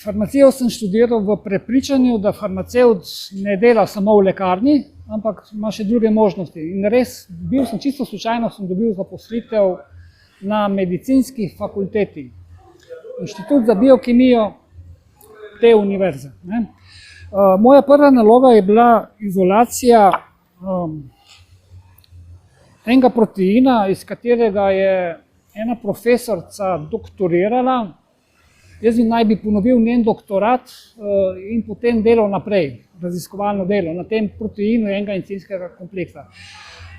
Farmacijo sem študiral v prepričanju, da farmacevt ne dela samo v lekarni, ampak ima še druge možnosti. In res, čisto slučajno sem dobil zaposlitev na medicinski fakulteti, Inštitut za biokemijo te univerze. Moja prva naloga je bila izolacija enega proteina, iz katerega je ena profesorica doktorirala. Jaz naj bi ponovil njen doktorat in potem delal naprej, raziskovalno delo na tem proteinu enega encimskega kompleksa.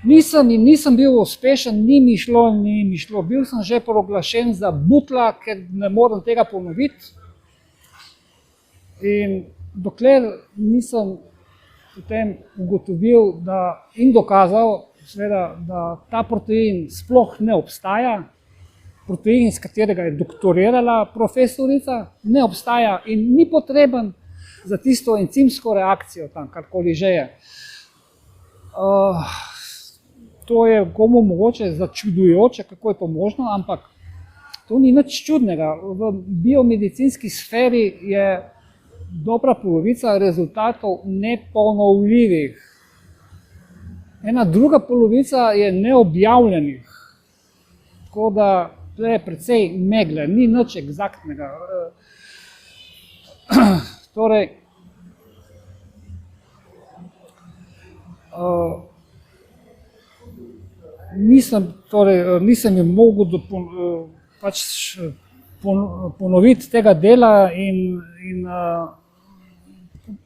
Nisem bil uspešen, ni mi šlo. Bil sem že proglašen za butla, ker ne morem tega ponoviti. In dokler nisem potem ugotovil in dokazal, seveda, da ta protein sploh ne obstaja, protein, iz katerega je doktorirala profesorica, ne obstaja in ni potreben za tisto encimsko reakcijo tam, karkoli že je. To je komu mogoče začudujoče, kako je to možno, ampak to ni nič čudnega. V biomedicinski sferi je dobra polovica rezultatov neponovljivih. Ena druga polovica je neobjavljenih. Tako da to je precej megle, ni nič eksaktnega. Torej, nisem jim mogel ponoviti tega dela in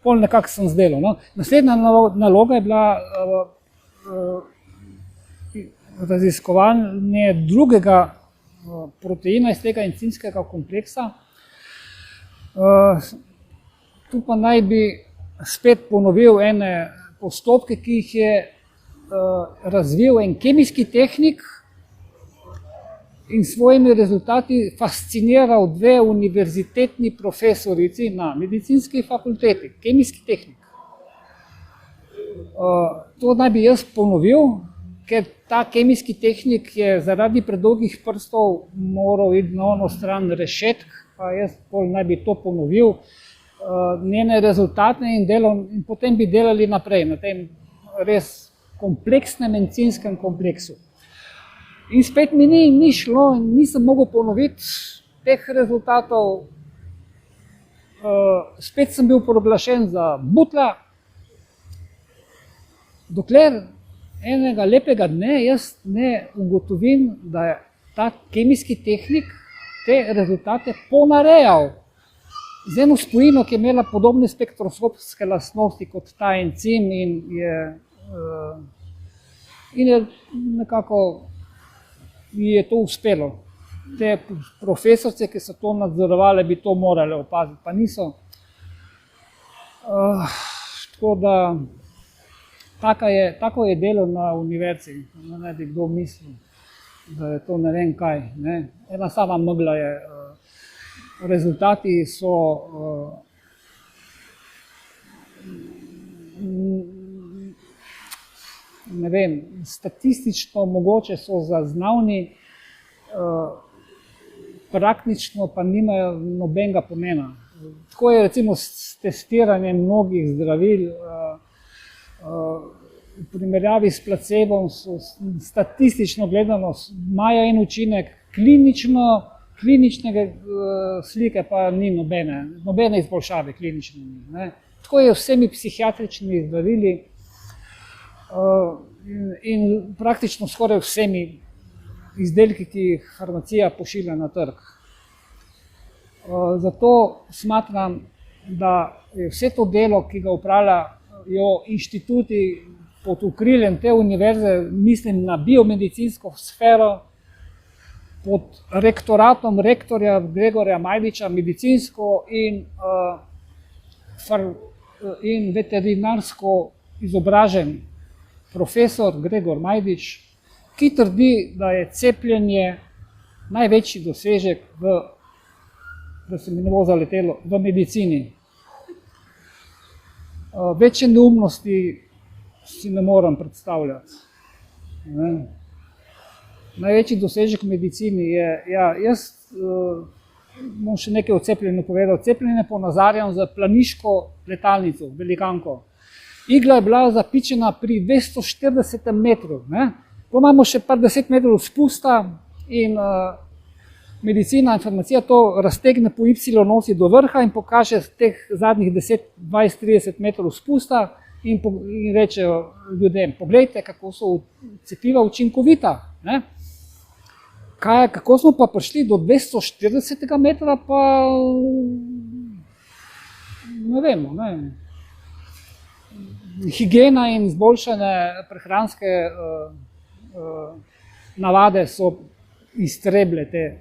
pol nekako sem zdelal. Naslednja naloga je bila raziskovanje drugega proteina iz tega encimskega kompleksa. Tu pa naj bi spet ponovil ene postopke, ki jih je razvil en kemijski tehnik in s svojimi rezultati fasciniral dve univerzitetni profesorici na medicinski fakulteti, kemijski tehnik. To naj bi jaz ponovil, ker ta kemijski tehnik je zaradi predolgih prstov moral iti na ono stran rešetk, pa jaz naj bi to ponovil, njene rezultate in potem bi delali naprej na tem res kompleksnem encimskem kompleksu. In spet mi ni šlo, nisem mogel ponoviti teh rezultatov, spet sem bil proglašen za butla, dokler enega lepega dne jaz ne ugotovim, da je ta kemijski tehnik te rezultate ponarejal z eno spojino, ki je imela podobne spektroskopske lastnosti kot ta encim in je nekako je to uspelo. Te profesorice, ki so to nadzorovali, bi to morali opaziti, pa niso. Tako da tako je delo na univerzi, ne bi kdo mislil, da je to ne vem kaj. Ena sama megla je. Rezultati so ne vem, statistično mogoče so zaznavni, praktično pa nimajo nobenega pomena. Tako je recimo s testiranjem mnogih zdravil, v primerjavi s placebom so statistično gledano imajo en učinek, klinične slike pa ni nobene izboljšave klinične. Tako je vsemi psihiatričnimi zdravili in praktično skoraj vsemi izdelki, ki jih farmacija pošilja na trg. Zato smatram, da je vse to delo, ki ga opravljajo inštituti pod okriljem te univerze, mislim na biomedicinsko sfero, pod rektoratom rektorja Gregorja Majdiča, medicinsko in veterinarsko izobražen profesor Gregor Majdič, ki trdi, da je cepljenje največji dosežek da se mi ne bo zaletelo, v medicini. Večje neumnosti si ne morem predstavljati. Največji dosežek v medicini je, jaz bom še nekaj o cepljenju povedal. Cepljenje ponazarjam za planiško letalnico, velikanko. Igla je bila zapičena pri 240 metrov. Pa imamo še par 10 metrov spusta in medicina in farmacija to raztegne po Y-osi do vrha in pokaže teh zadnjih 10, 20, 30 metrov spusta in rečejo ljudem, poglejte, kako so cepiva učinkovita. Kako smo pa prišli do 240 metra, pa ne vemo. Higiena in izboljšane prehranske navade so iztreble te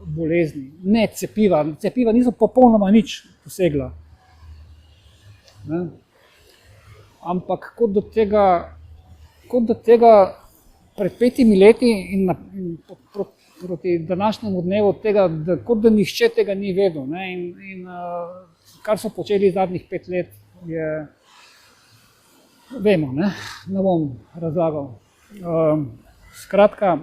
bolezni, ne cepiva. Cepiva niso popolnoma nič posegla. Ampak kot do tega pred 5 leti in proti današnjemu dnevu tega, kot da nihče tega ni vedel. In kar so počeli zadnjih 5 let, vemo, ne bom razlagal. Skratka,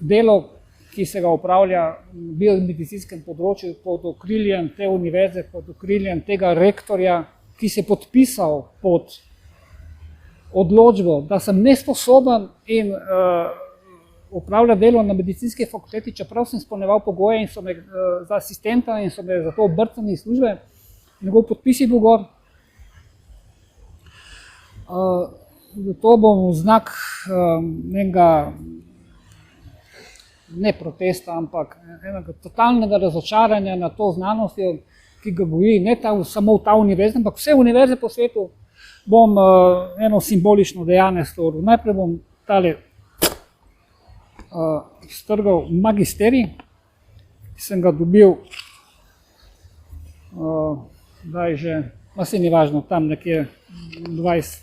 delo, ki se ga upravlja v biomedicinskem področju pod okriljem te univerze, pod okriljem tega rektorja, ki se je podpisal pod odločbo, da sem nesposoben in upravlja delo na medicinski fakulteti, čeprav sem izpolnjeval pogoje in so me za asistenta in so me zato obrcali iz službe, njegov podpis je bil gor. Zato bom v znak enega, ne protesta, ampak enega totalnega razočaranja na to znanostjo, ki ga goji ne samo ta univerza, ampak vse univerze po svetu, bom eno simbolično dejanje storil. Najprej bom tale strgal magisterij, ki sem ga dobil, da je že, pa se ni važno, tam nekje 20.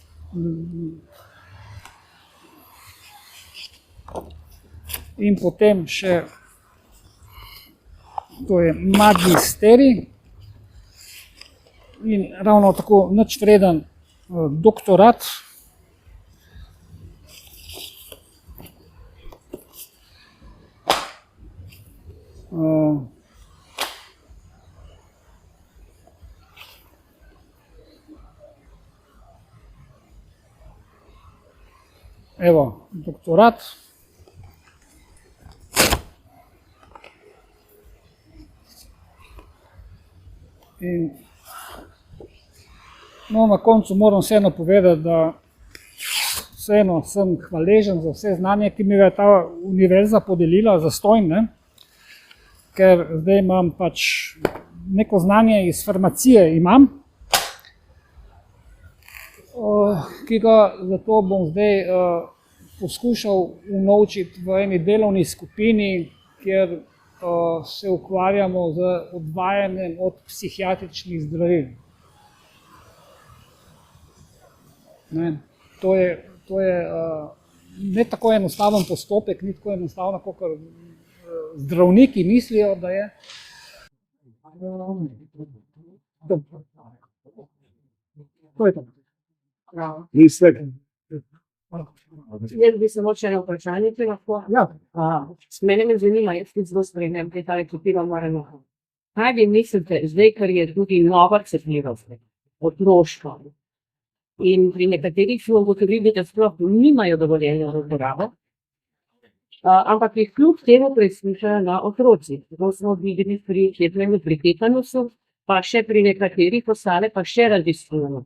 In potem še, to je magisterij in ravno tako nič vreden doktorat. Evo, doktorat. In na koncu moram vseeno povedati, da vseeno sem hvaležen za vse znanje, ki mi ga je ta univerza podelila zastonj, ker zdaj imam pač neko znanje iz farmacije imam, ki ga zato bom zdaj poskušal unovčiti v eni delovni skupini, kjer se ukvarjamo z odvajanjem od psihiatričnih zdravil. To je ne tako enostaven postopek, ni tako enostavno, kot zdravniki mislijo, da je. To je to. Jaz bi samo še eno vprašanje, če lahko. Mene me zanima, jaz tudi zelo spremljam te tale cepiva moramo. Kaj vi mislite, zdaj, ker je tudi nova cepljivost, otroško, in pri nekaterih so ugotovili, da sploh nimajo dovoljenja za uporabo, ampak jih kljub temu preizkušajo na otroci. To smo videli pri cepljenju pri tetanusu, pa še pri nekaterih ostale pa še raziskujemo.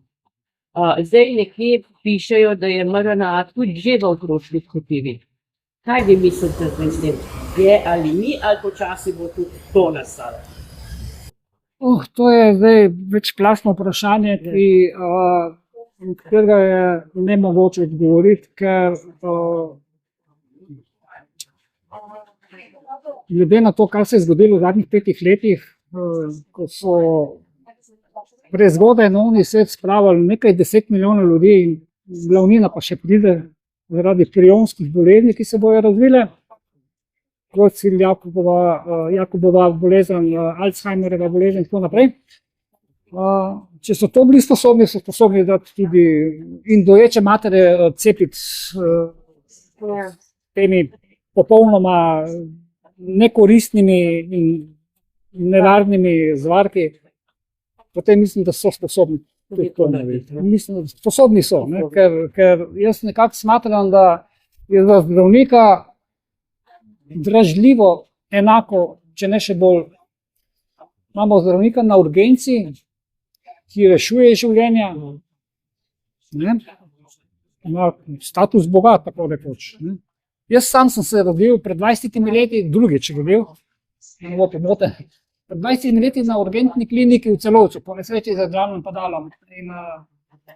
Zdaj nekje pišejo, da je mRNA tudi že v otroških cepivih. Kaj vi mislite s tem? Je ali ni, ali počasi bo tudi to nastalo? To je zdaj večplastno vprašanje, katerega je nemogoče odgovoriti, ker glede na to, kar se je zgodilo v zadnjih 5 letih, ko so prezgodaj na svet spravili nekaj 10 milijonov ljudi in glavnina pa še pride zaradi prionskih bolezni, ki se bojo razvile, kot Jakobova bolezen, Alzheimerjeva bolezen in tako naprej. Če so to bili sposobni, so sposobni dati tudi in doječe matere cepiti temi popolnoma nekoristnimi in nevarnimi zvarki, potem mislim, da so sposobni tudi to narediti. Mislim, da sposobni so, ne? Ker jaz nekako smatram, da je za zdravnika dražljivo enako, če ne še bolj. Imamo zdravnika na urgenci, ki rešuje življenja, ne? Ima status Boga, tako rekoč. Ne? Jaz sam sem se rodil pred 20 leti, drugič rodil, ne bo pomote, pred 20 leti na urgentni kliniki v Celovcu, po nesreči z državnim padalom. In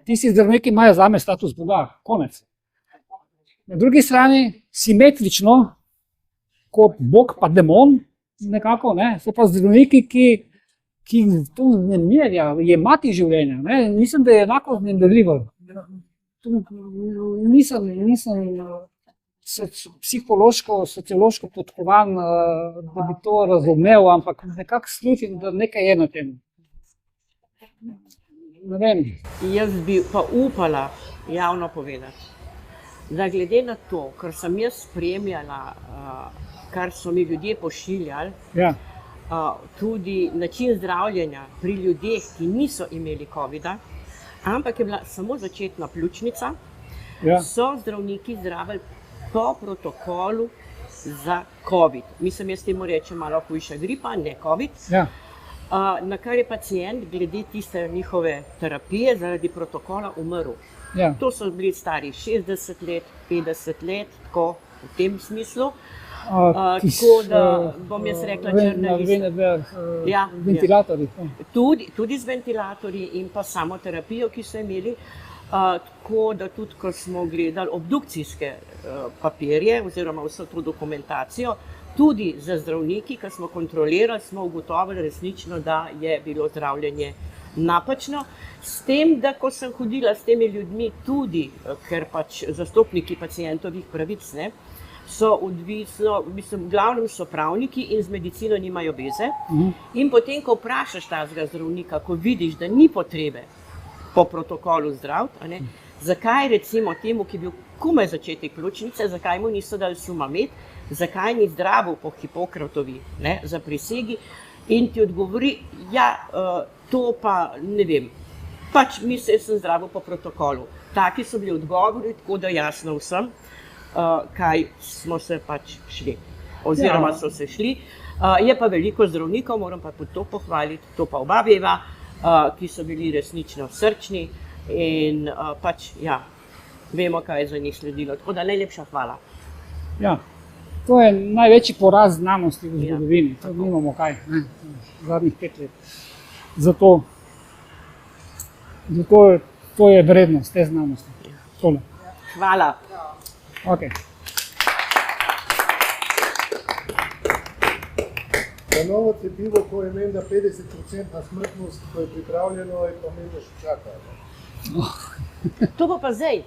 tisti zdravniki imajo zame status Boga, konec. Na drugi strani, simetrično, kot Bog pa demon, nekako, ne, so pa zdravniki, ki to vznemirja, jemati življenja. Ne. Mislim, da je enako vznemirljivo. Nisem psihološko, sociološko podkovan, da bi to razumel, ampak nekako slutim, da nekaj je na tem. Ne vem. Jaz bi pa upala javno povedati, da glede na to, kar sem jaz spremljala, kar so mi ljudje pošiljali, Ja. Tudi način zdravljenja pri ljudeh, ki niso imeli covida, ampak je bila samo začetna pljučnica, Ja. so zdravniki zdravili po protokolu za covid. Mislim, jaz temu rečem malo hujša gripa, ne covid. Ja. Na kar je pacient glede tiste njihove terapije zaradi protokola umrl. Ja. To so bili stari 60 let, 50 let, tako v tem smislu. Tako da bom jaz rekla črna lista. Ja, Ventilatorji. Tudi z ventilatorji in pa samo terapijo, ki so imeli. Tako da tudi, ko smo gledali obdukcijske papirje oziroma vso to dokumentacijo, tudi za zdravniki, ki smo kontrolirali, smo ugotovili resnično, da je bilo zdravljenje napačno. S tem, da ko sem hodila s temi ljudmi tudi, ker pač zastopniki pacientovih pravic, ne, so odvisno, mislim, v glavnem so pravniki in z medicino nimajo veze. In potem, ko vprašaš tazga zdravnika, ko vidiš, da ni potrebe po protokolu zdraviti, a ne, zakaj recimo temu, ki je bil komaj začetek pljučnice, zakaj mu niso dali Sumamed, zakaj ni zdravil po Hipokratovi, ne, za prisegi, in ti odgovori, ja, to pa ne vem, pač mislim, sem zdravil po protokolu. Taki so bili odgovori, tako da jasno vsem, kaj smo se pač šli, oziroma so se šli. Je pa veliko zdravnikov, moram pa to pohvaliti, to pa oba veva, ki so bili resnično srčni in pač, ja, vemo, kaj je za njih sledilo. Tako da najlepša hvala. Ja, to je največji poraz znanosti v zgodovini. To nimamo kaj, ne, zadnjih 5 let. Zato to je vrednost te znanosti. Tole. Hvala. Okay. Za novo cepivo, ko je menda 50% smrtnost, ko je pripravljeno, je pa menda še čaka. To pa zdaj,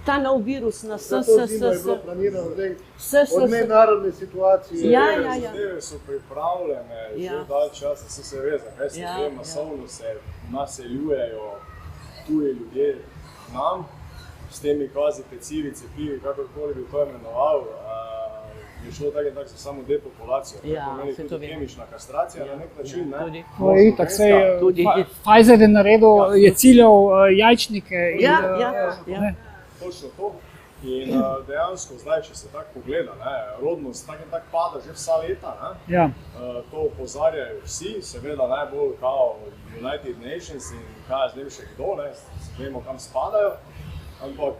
ta nov virus na Zato zima je bilo planirano zdaj od mednarodne situacije. Ja. Zadeve so pripravljene že dalj časa, se ve, zakaj se zdaj masovno se naseljujejo tuji ljudje k nam, s temi kvazi pecivi, cepivi, kakorkoli bi to imenoval, je šlo tako in tako za samo depopulacijo. Ja, to pomeni tudi kemična kastracija na nek način. Ne? No, itak, Pfizer je naredil, je ciljal jajčnike. Ja. Točno to. In dejansko zdaj, če se tako pogleda, ne, rodnost tak in tak pada že vsa leta. Ne? Ja. To opozarjajo vsi, seveda najbolj kao United Nations in kaj z njim še kdo, ne, vemo kam spadajo. Ampak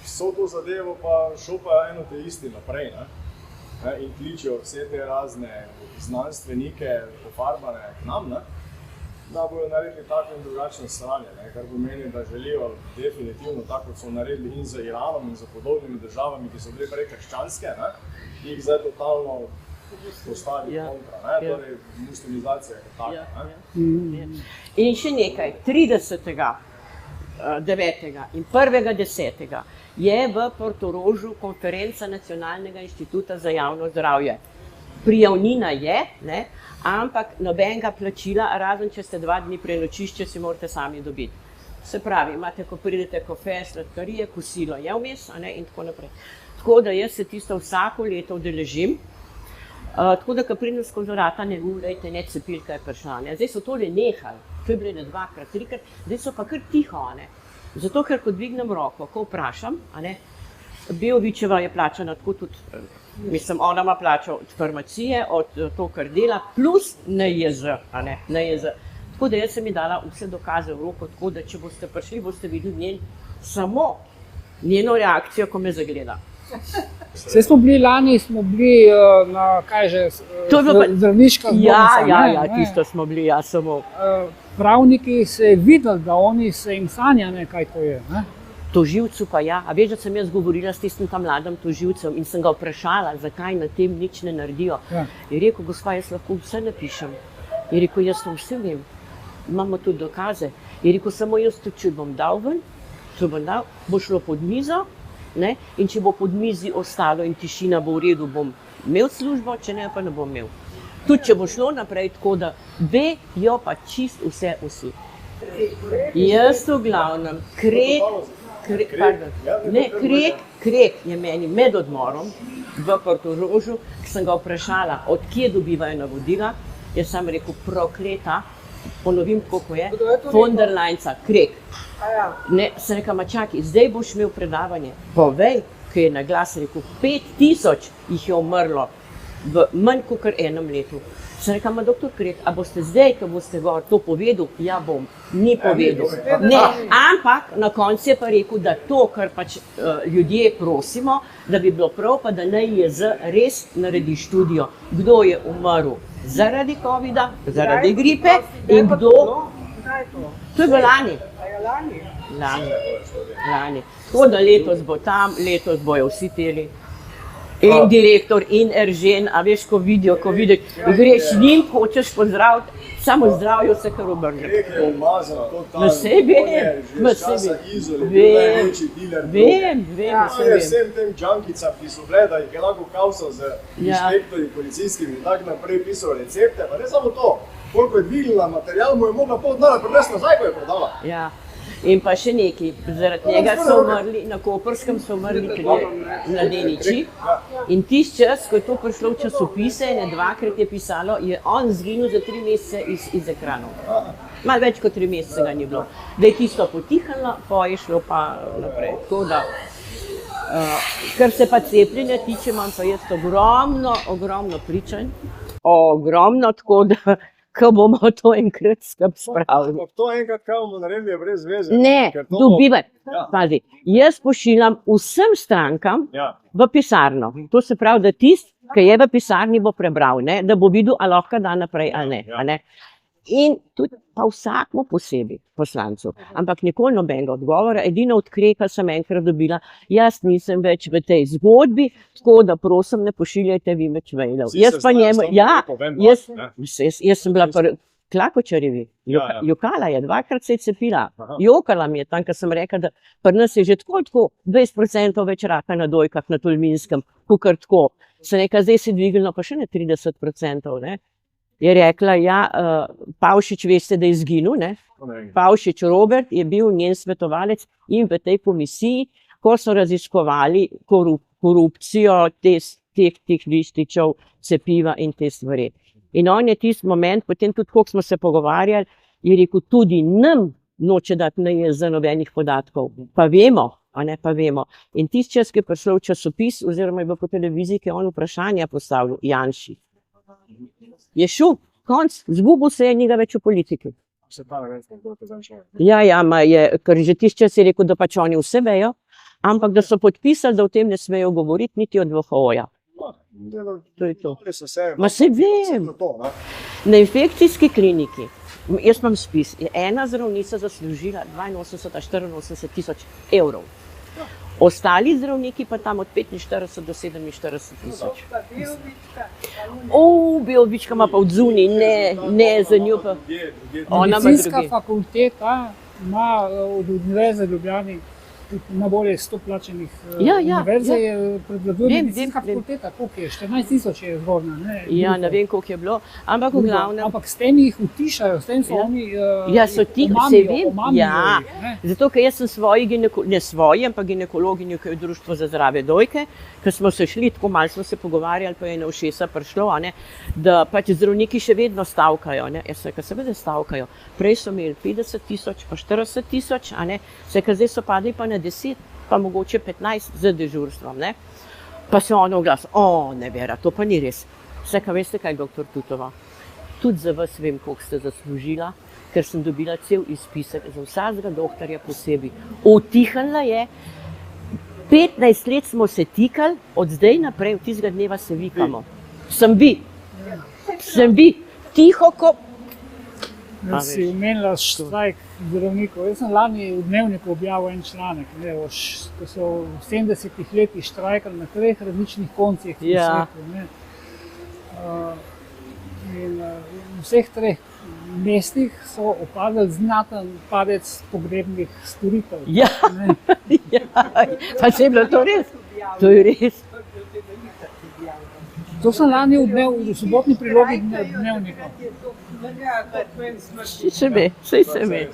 vso to zadevo pa šopajo eno te isti naprej, ne? In kličijo vse te razne znanstvenike pofarbane k nam, ne? Da bojo naredili tako in drugačno stranje, ne? Kar pomeni, da želijo definitivno, tako kot so naredili in za Iranom in za podobnimi državami, ki so bile prej krščanske, ne? Jih zdaj totalno postaviti kontra, ne? Torej muslimizacija je taka. In še nekaj, 30.9. in 1.10. je v Portorožu konferenca Nacionalnega inštituta za javno zdravje. Prijavnina je, ne, ampak nobenega plačila, razen če ste 2 dni prenočišče, si morate sami dobiti. Se pravi, imate, ko pridete, kafe, sladkarije, kosilo je vmes, a ne, in tako naprej. Tako da jaz se tisto vsako leto udeležim. Tako da, ko pridem skozi vrata, ne ulejte, ne cepilka je prišla. Ne. Zdaj so tole nehali, to je bilo ne dvakrat, trikrat, zdaj so pa kar tiho. Ne. Zato, ker ko dvignem roko, ko vprašam, Beovičeva je plačana tako tudi, mislim, ona ima plačo od farmacije, od to, kar dela, plus NIJZ, NIJZ. Tako da jaz sem ji dala vse dokaze v roko, tako da če boste prišli, boste videli samo njeno reakcijo, ko me zagleda. Vse smo bili lani, na kaj že, zdravniška zbornica. Ja, tisto smo bili, ja samo. Pravniki se je videli, da oni se jim sanja, kaj to je. Ne? Tožilcu pa ja, a veš, da sem jaz govorila s tistim tam mladim tožilcem in sem ga vprašala, zakaj na tem nič ne naredijo. Ja. Je rekel, gospa, jaz lahko vse napišem. Je rekel, jaz to vse vem, imamo tudi dokaze. Je rekel, samo jaz to, če bom dal ven, bo šlo pod mizo, ne? In če bo pod mizi ostalo in tišina bo v redu, bom imel službo, če ne, pa ne bom imel. Tudi če bo šlo naprej tako, da vejo pa čist vse vsi. Jaz v glavnem, Krek je meni med odmorom v Portorožu, ki sem ga vprašala, od kje dobivajo navodila, jaz sem rekel, prokleta, ponovim tako, ko je, von der Leinca, Krek. Ne, sem rekel, ma čakaj, zdaj boš imel predavanje, povej, ki je na glas rekel, 5000 jih je umrlo v manj kot enem letu. Sem rekel, ma doktor Krek, a boste zdaj, ko boste to povedal? Ja bom, ni povedal. Ne, ampak na koncu je pa rekel, da to, kar pač ljudje prosimo, da bi bilo prav, pa da NIJZ res naredi študijo, kdo je umrl zaradi covida, zaradi gripe in kdo... To je bilo lani. Lani. Tako da letos bo tam, letos bojo vsi teli. In direktor, in Eržen, a veš, ko vidijo, greš njim, hočeš pozdraviti, samo zdravijo se, kar obrne. Na sebi, vem. Vsem tem džankicam, ki so bile, da jih je lahko kausal z inšpektorji policijskimi in tako naprej pisal recepte, pa ne samo to, koliko je dvignila material, mu je mogla pol dnara prinesti nazaj, ko je prodala. Ja. In pa še nekaj, zaradi njega so umrli, na Koperskem so umrli mladeniči in tisti čas, ko je to prišlo v časopise, ne dvakrat je pisalo, je on zginil za 3 mesece iz ekranov. Malo več kot 3 mesece ga ni bilo. Da je tisto potihnilo, pa je šlo pa naprej. Tako da, kar se pa cepljenja tiče, imam pa jaz ogromno pričanj, tako da, ko bomo to enkrat skupaj spravili. To enkrat, kaj bomo naredili, je brez veze. Ne, dobivaj. Pazi, jaz pošiljam vsem strankam v pisarno. To se pravi, da tisti, ki je v pisarni, bo prebral, ne? Da bo videl, ali lahko da naprej ali ne. In tudi pa vsakmu posebej poslancu. Ampak nikoli nobenega odgovora. Edino od Kreka sem enkrat dobila, jaz nisem več v tej zgodbi, tako da prosim, ne pošiljajte vi več mailov. Jaz pa njemu, jaz sem bila Klakočarjevi, jokala je, 2-krat se je cepila. Jokala mi je tam, ker sem rekla, da pri nas je že tako 20% več raka na dojkah na Tolminskem, kakor tako. Sem rekla, zdaj se dvignilo pa še ne 30%, ne. Je rekla, Pavšič, veste, da je izginil, ne? Pavšič Robert je bil njen svetovalec in v tej komisiji, ko so raziskovali korupcijo teh lističev, cepiva in te stvari. In on je tisti moment, potem tudi, koliko smo se pogovarjali, je rekel, tudi nam noče dati NIJZ nobenih podatkov. Pa vemo, In tisti čas, ki je prišel v časopis, oziroma je bil po televiziji, ki je on vprašanja postavil Janši. Je šel, konc, zgubil se je, ni ga več v politiki. Ker že tisti čas je rekel, da pač oni vse vejo, ampak da so podpisali, da o tem ne smejo govoriti niti od WHO-ja. To je to. Ma se vem. Na infekcijski kliniki, jaz imam spis, je ena zdravnica zaslužila 82-84 tisoč evrov. Ostali zdravniki pa tam od 45 do 47 tisoč. Beovička ima pa od zunaj, ne za njo pa. Medicinska fakulteta ima od Univerze v Ljubljani najbolje 100 plačenih Ja, univerze, ja. prevladuje Vem, medicinska vem, vem. fakulteta, koliko je, 14 000 je zgornja. Ja, ne vem, koliko je bilo, ampak v glavnem. Ampak s tem jih utišajo, s tem so Ja. oni Ja, so ti, se vem, ja. ne. Zato, ker jaz sem svoji ne svoji, ampak ginekologinju, ki je Društvo za zdrave dojke, ker smo se šli, tako malo smo se pogovarjali, pa je na ušesa prišlo, a ne, da pač zdravniki še vedno stavkajo. Ne. Jaz sem rekel, seveda stavkajo. Prej so imeli 50 000, pa 40 000, a ne, zdaj so padli pa na 10, pa mogoče 15 z dežurstvom. Ne. Pa se ono glas, ne Vera, to pa ni res. Vse, kaj veste, kaj, doktor Tutova? Tudi za vas vem, koliko ste zaslužila, ker sem dobila cel izpisek za vsakega doktorja posebej. Utihnila je, 15 let smo se tikali, od zdaj naprej, od tistega dneva se vikamo. Sem bi, tiho ko... Jaz si omenila štrajk zdravnikov. Jaz sem lani v Dnevniku objavil en članek, ko so v 70 letih štrajkali na 3 različnih koncih v svetu. Ne. In v vseh 3 mestih so opazili znaten padec pogrebnih storitev. Ja, pa če je bilo to res? To je res. To sem lani v sobotni prilogi Dnevnika. Še ve, saj se ve.